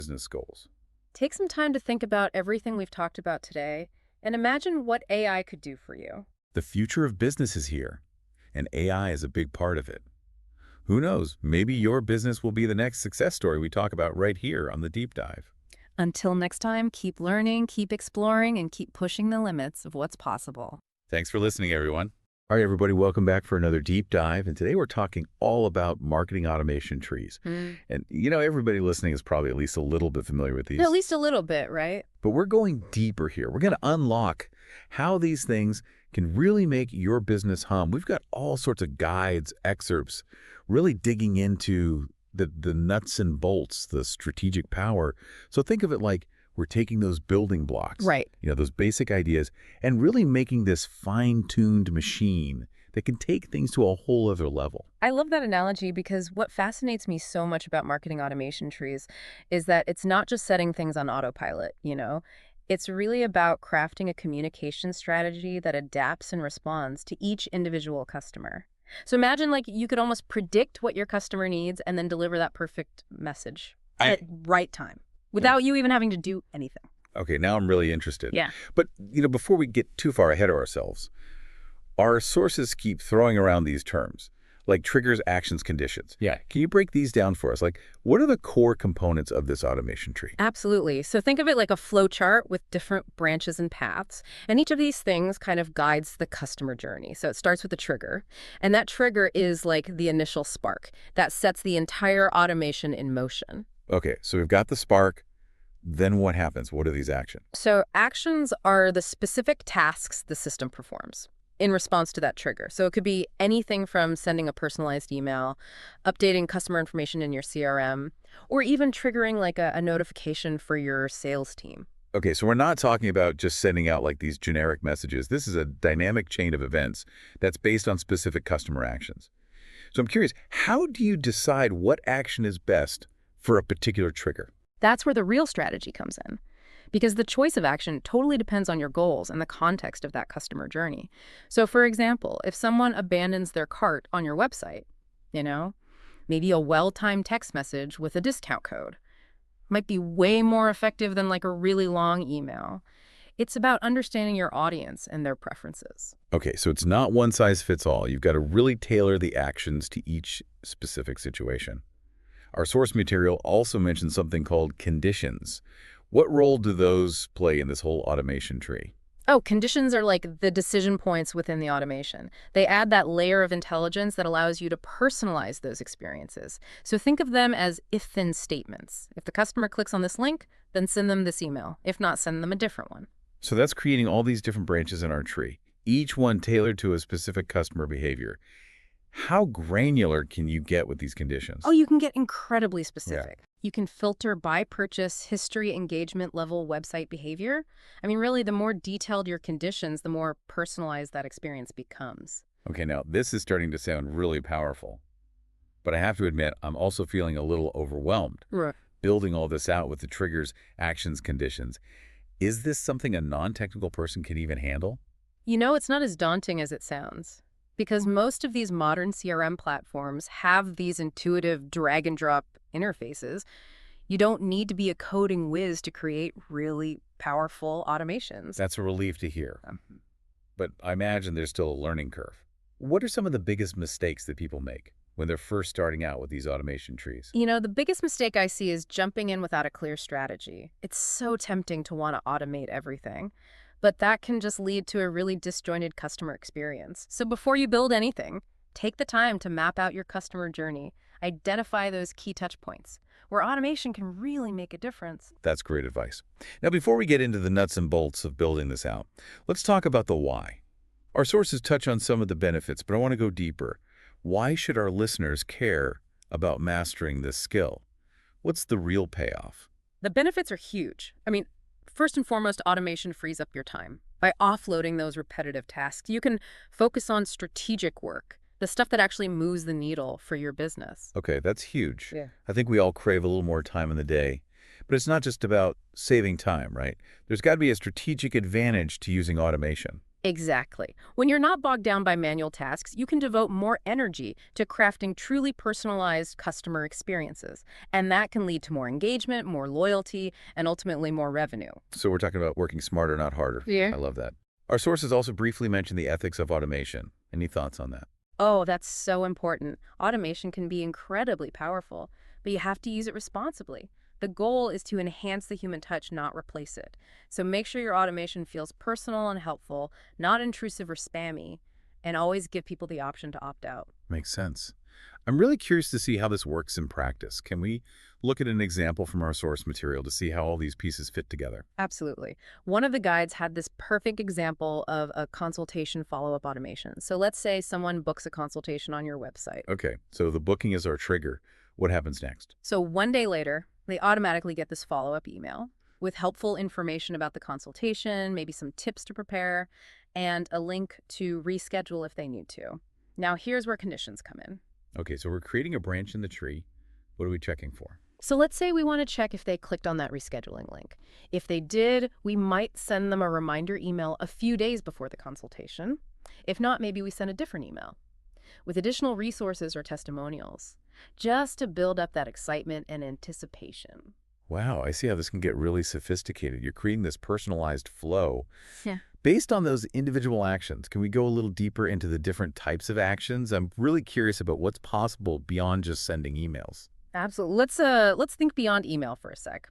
business goals. Take some time to think about everything we've talked about today and imagine what AI could do for you. The future of business is here, and AI is a big part of it. Who knows, maybe your business will be the next success story we talk about right here on the Deep Dive. Until next time, keep learning, keep exploring, and keep pushing the limits of what's possible. Thanks for listening, everyone. All right, everybody, welcome back for another Deep Dive, and today we're talking all about marketing automation trees. And, everybody listening is probably at least a little bit familiar with these. At least a little bit, right? But we're going deeper here. We're going to unlock how these things can really make your business hum. We've got all sorts of guides, excerpts, really digging into the nuts and bolts, the strategic power. So think of it like we're taking those building blocks, Right. Those basic ideas, and really making this fine-tuned machine that can take things to a whole other level. I love that analogy because what fascinates me so much about marketing automation trees is that it's not just setting things on autopilot. It's really about crafting a communication strategy that adapts and responds to each individual customer. So imagine like you could almost predict what your customer needs and then deliver that perfect message at right time without you even having to do anything. Okay, now I'm really interested. Yeah. But, before we get too far ahead of ourselves, our sources keep throwing around these terms, like triggers, actions, conditions. Yeah. Can you break these down for us? Like, what are the core components of this automation tree? Absolutely. So think of it like a flow chart with different branches and paths. And each of these things kind of guides the customer journey. So it starts with a trigger. And that trigger is like the initial spark that sets the entire automation in motion. Okay, so we've got the spark. Then what happens? What are these actions? So actions are the specific tasks the system performs in response to that trigger. So it could be anything from sending a personalized email, updating customer information in your CRM, or even triggering like a notification for your sales team. Okay, so we're not talking about just sending out like these generic messages. This is a dynamic chain of events that's based on specific customer actions. So I'm curious, how do you decide what action is best for a particular trigger? That's where the real strategy comes in. Because the choice of action totally depends on your goals and the context of that customer journey. So for example, if someone abandons their cart on your website, maybe a well-timed text message with a discount code might be way more effective than like a really long email. It's about understanding your audience and their preferences. Okay, so it's not one size fits all. You've got to really tailor the actions to each specific situation. Our source material also mentions something called conditions. What role do those play in this whole automation tree? Oh, conditions are like the decision points within the automation. They add that layer of intelligence that allows you to personalize those experiences. So think of them as if-then statements. If the customer clicks on this link, then send them this email. If not, send them a different one. So that's creating all these different branches in our tree, each one tailored to a specific customer behavior. How granular can you get with these conditions? Oh, you can get incredibly specific. Yeah. You can filter by purchase, history, engagement level, website behavior. I mean, really, the more detailed your conditions, the more personalized that experience becomes. Okay, now this is starting to sound really powerful. But I have to admit, I'm also feeling a little overwhelmed. Right. Building all this out with the triggers, actions, conditions. Is this something a non-technical person can even handle? It's not as daunting as it sounds. Because most of these modern CRM platforms have these intuitive drag-and-drop interfaces. You don't need to be a coding whiz to create really powerful automations. That's a relief to hear. But I imagine there's still a learning curve. What are some of the biggest mistakes that people make when they're first starting out with these automation trees? The biggest mistake I see is jumping in without a clear strategy. It's so tempting to want to automate everything. But that can just lead to a really disjointed customer experience. So before you build anything, take the time to map out your customer journey. Identify those key touch points where automation can really make a difference. That's great advice. Now, before we get into the nuts and bolts of building this out, let's talk about the why. Our sources touch on some of the benefits, but I want to go deeper. Why should our listeners care about mastering this skill? What's the real payoff? The benefits are huge. First and foremost, automation frees up your time. By offloading those repetitive tasks, you can focus on strategic work, the stuff that actually moves the needle for your business. Okay, that's huge. Yeah. I think we all crave a little more time in the day. But it's not just about saving time, right? There's got to be a strategic advantage to using automation. Exactly. When you're not bogged down by manual tasks, you can devote more energy to crafting truly personalized customer experiences. And that can lead to more engagement, more loyalty, and ultimately more revenue. So we're talking about working smarter, not harder. Yeah. I love that. Our sources also briefly mention the ethics of automation. Any thoughts on that? Oh, that's so important. Automation can be incredibly powerful, but you have to use it responsibly. The goal is to enhance the human touch, not replace it. So make sure your automation feels personal and helpful, not intrusive or spammy, and always give people the option to opt out. Makes sense. I'm really curious to see how this works in practice. Can we look at an example from our source material to see how all these pieces fit together? Absolutely. One of the guides had this perfect example of a consultation follow-up automation. So let's say someone books a consultation on your website. Okay, so the booking is our trigger. What happens next? So one day later, they automatically get this follow-up email with helpful information about the consultation, maybe some tips to prepare, and a link to reschedule if they need to. Now, here's where conditions come in. Okay, so we're creating a branch in the tree. What are we checking for? So let's say we want to check if they clicked on that rescheduling link. If they did, we might send them a reminder email a few days before the consultation. If not, maybe we send a different email with additional resources or testimonials, just to build up that excitement and anticipation. Wow, I see how this can get really sophisticated. You're creating this personalized flow. Yeah. Based on those individual actions, can we go a little deeper into the different types of actions? I'm really curious about what's possible beyond just sending emails. Absolutely. Let's think beyond email for a sec.